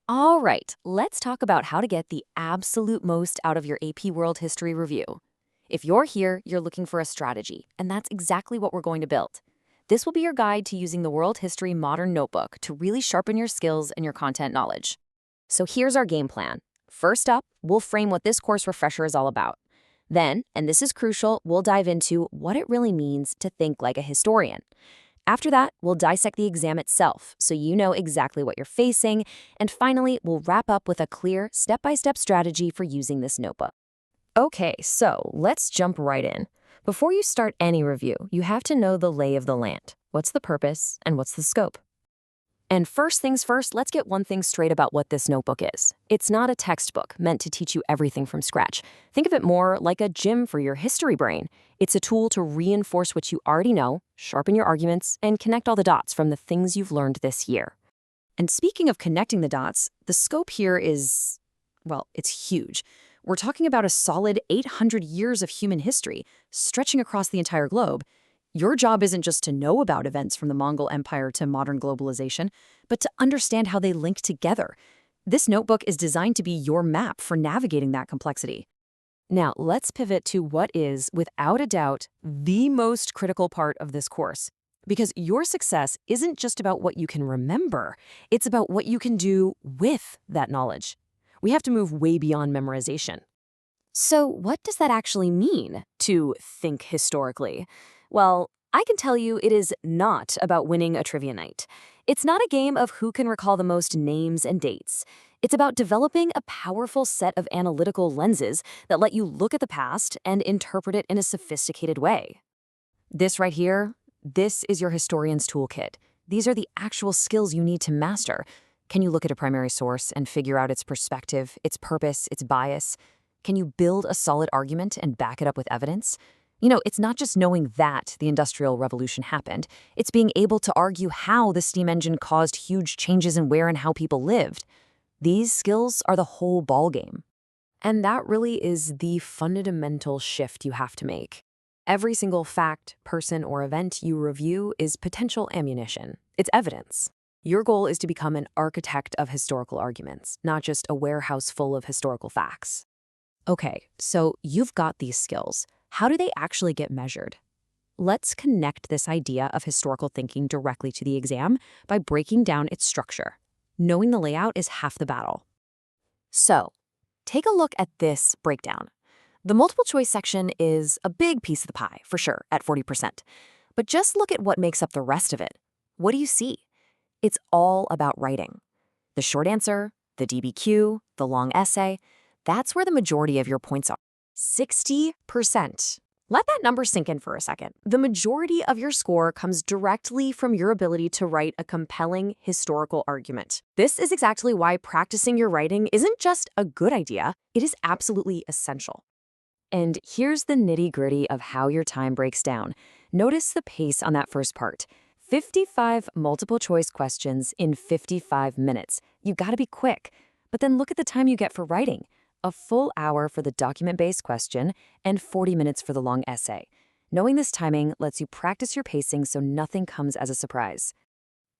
All right, let's talk about how to get the absolute most out of your AP World History review. If you're here, you're looking for a strategy, and that's exactly what we're going to build. This will be your guide to using the World History Modern Notebook to really sharpen your skills and your content knowledge. So here's our game plan. First up, we'll frame what this course refresher is all about. Then, and this is crucial, we'll dive into what it really means to think like a historian. After that, we'll dissect the exam itself so you know exactly what you're facing. And finally, we'll wrap up with a clear, step-by-step strategy for using this notebook. Okay, so let's jump right in. Before you start any review, you have to know the lay of the land. What's the purpose and what's the scope? And first things first, let's get one thing straight about what this notebook is. It's not a textbook meant to teach you everything from scratch. Think of it more like a gym for your history brain. It's a tool to reinforce what you already know, sharpen your arguments, and connect all the dots from the things you've learned this year. And speaking of connecting the dots, the scope here is, well, it's huge. We're talking about a solid 800 years of human history, stretching across the entire globe. Your job isn't just to know about events from the Mongol Empire to modern globalization, but to understand how they link together. This notebook is designed to be your map for navigating that complexity. Now, let's pivot to what is, without a doubt, the most critical part of this course. Because your success isn't just about what you can remember, it's about what you can do with that knowledge. We have to move way beyond memorization. So what does that actually mean, to think historically? Well, I can tell you it is not about winning a trivia night. It's not a game of who can recall the most names and dates. It's about developing a powerful set of analytical lenses that let you look at the past and interpret it in a sophisticated way. This right here, this is your historian's toolkit. These are the actual skills you need to master. Can you look at a primary source and figure out its perspective, its purpose, its bias? Can you build a solid argument and back it up with evidence? It's not just knowing that the Industrial Revolution happened. It's being able to argue how the steam engine caused huge changes in where and how people lived. These skills are the whole ballgame. And that really is the fundamental shift you have to make. Every single fact, person, or event you review is potential ammunition. It's evidence. Your goal is to become an architect of historical arguments, not just a warehouse full of historical facts. Okay, so you've got these skills. How do they actually get measured? Let's connect this idea of historical thinking directly to the exam by breaking down its structure. Knowing the layout is half the battle. So, take a look at this breakdown. The multiple choice section is a big piece of the pie, for sure, at 40%. But just look at what makes up the rest of it. What do you see? It's all about writing. The short answer, the DBQ, the long essay, that's where the majority of your points are. 60%. Let that number sink in for a second. The majority of your score comes directly from your ability to write a compelling historical argument. This is exactly why practicing your writing isn't just a good idea, it is absolutely essential. And here's the nitty-gritty of how your time breaks down. Notice the pace on that first part. 55 multiple-choice questions in 55 minutes. You gotta be quick. But then look at the time you get for writing. A full hour for the document-based question and 40 minutes for the long essay. Knowing this timing lets you practice your pacing so nothing comes as a surprise.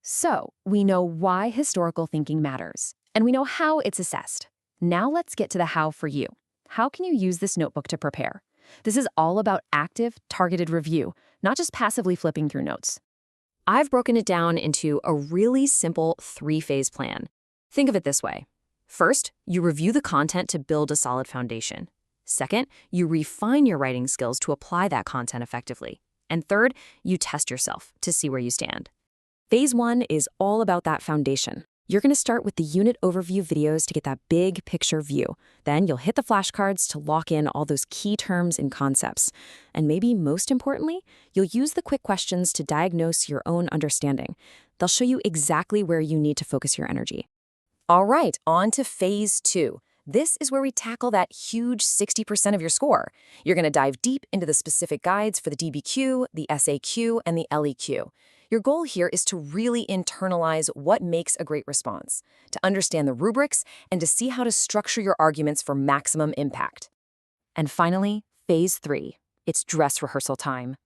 So, we know why historical thinking matters, and we know how it's assessed. Now let's get to the how for you. How can you use this notebook to prepare? This is all about active, targeted review, not just passively flipping through notes. I've broken it down into a really simple 3-phase plan. Think of it this way. First, you review the content to build a solid foundation. Second, you refine your writing skills to apply that content effectively. And third, you test yourself to see where you stand. Phase 1 is all about that foundation. You're going to start with the unit overview videos to get that big picture view. Then you'll hit the flashcards to lock in all those key terms and concepts. And maybe most importantly, you'll use the quick questions to diagnose your own understanding. They'll show you exactly where you need to focus your energy. All right, on to phase 2. This is where we tackle that huge 60% of your score. You're going to dive deep into the specific guides for the DBQ, the SAQ, and the LEQ. Your goal here is to really internalize what makes a great response, to understand the rubrics, and to see how to structure your arguments for maximum impact. And finally, phase 3. It's dress rehearsal time.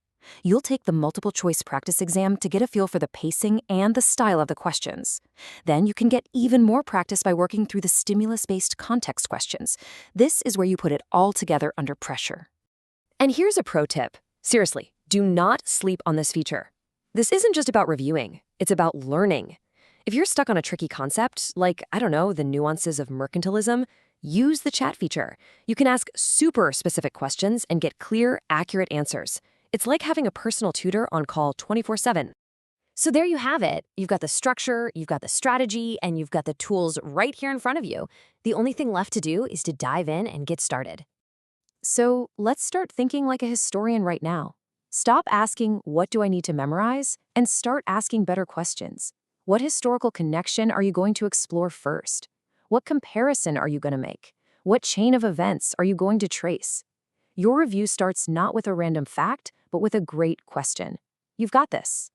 You'll take the multiple choice practice exam to get a feel for the pacing and the style of the questions. Then you can get even more practice by working through the stimulus-based context questions. This is where you put it all together under pressure. And here's a pro tip. Seriously, do not sleep on this feature. This isn't just about reviewing, it's about learning. If you're stuck on a tricky concept, like, I don't know, the nuances of mercantilism, use the chat feature. You can ask super specific questions and get clear, accurate answers. It's like having a personal tutor on call 24/7. So there you have it. You've got the structure, you've got the strategy, and you've got the tools right here in front of you. The only thing left to do is to dive in and get started. So let's start thinking like a historian right now. Stop asking, what do I need to memorize? And start asking better questions. What historical connection are you going to explore first? What comparison are you going to make? What chain of events are you going to trace? Your review starts not with a random fact, but with a great question. You've got this.